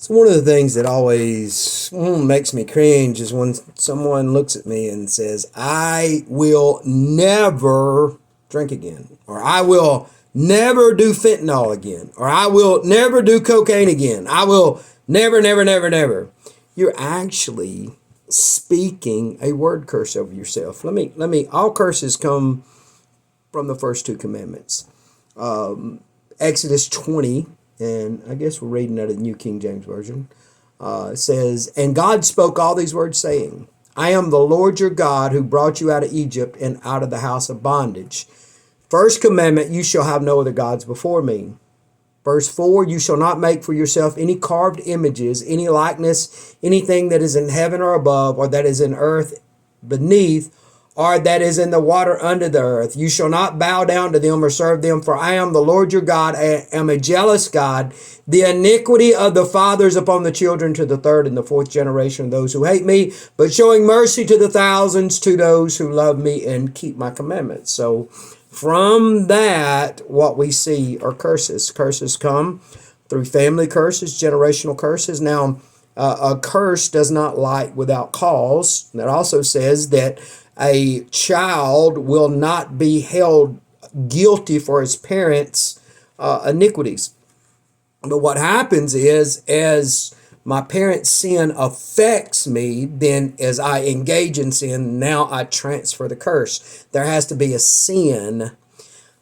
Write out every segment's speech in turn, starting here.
So one of the things that always makes me cringe is when someone looks at me and says, I will never drink again, or I will never do fentanyl again, or I will never do cocaine again. I will never, never, never, never. You're actually speaking a word curse over yourself. All curses come from the first two commandments. Exodus 20, and I guess we're reading out of the New King James Version. It says, And God spoke all these words, saying, I am the Lord your God who brought you out of Egypt and out of the house of bondage. First commandment, you shall have no other gods before me. Verse 4, you shall not make for yourself any carved images, any likeness, anything that is in heaven or above, or that is in earth beneath, or that is in the water under the earth. You shall not bow down to them or serve them, for I am the Lord your God. I am a jealous God. The iniquity of the fathers upon the children to the third and the fourth generation of those who hate me, but showing mercy to the thousands to those who love me and keep my commandments. So from that, what we see are curses. Curses come through family curses, generational curses. Now, a curse does not light without cause. That also says that a child will not be held guilty for his parents' iniquities. But what happens is, as my parents' sin affects me, then as I engage in sin, now I transfer the curse. There has to be a sin.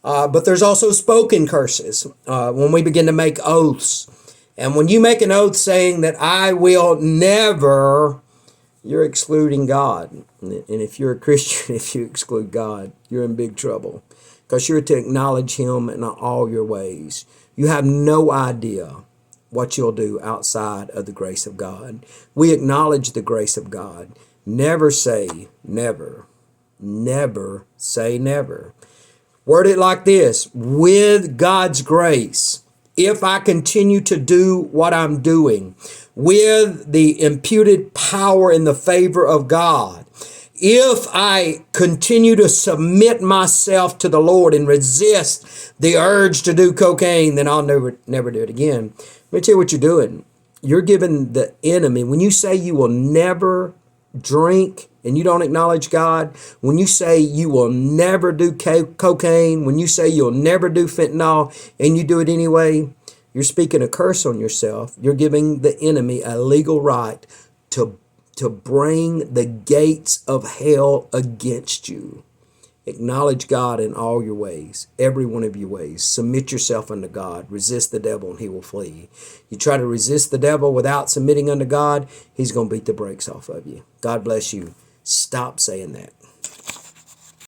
But there's also spoken curses when we begin to make oaths. And when you make an oath saying that I will never, you're excluding God. And if you're a Christian, if you exclude God, you're in big trouble, because you're to acknowledge him in all your ways. You have no idea what you'll do outside of the grace of God. We acknowledge the grace of God. Never say never. Never say never. Word it like this: with God's grace, if I continue to do what I'm doing, with the imputed power and the favor of God, if I continue to submit myself to the Lord and resist the urge to do cocaine, then I'll never do it again. Let me tell you what you're doing. You're giving the enemy, when you say you will never drink and you don't acknowledge God, when you say you will never do cocaine, when you say you'll never do fentanyl and you do it anyway, you're speaking a curse on yourself. You're giving the enemy a legal right to bring the gates of hell against you. Acknowledge God in all your ways, every one of your ways. Submit yourself unto God. Resist the devil and he will flee. You try to resist the devil without submitting unto God, he's going to beat the brakes off of you. God bless you. Stop saying that.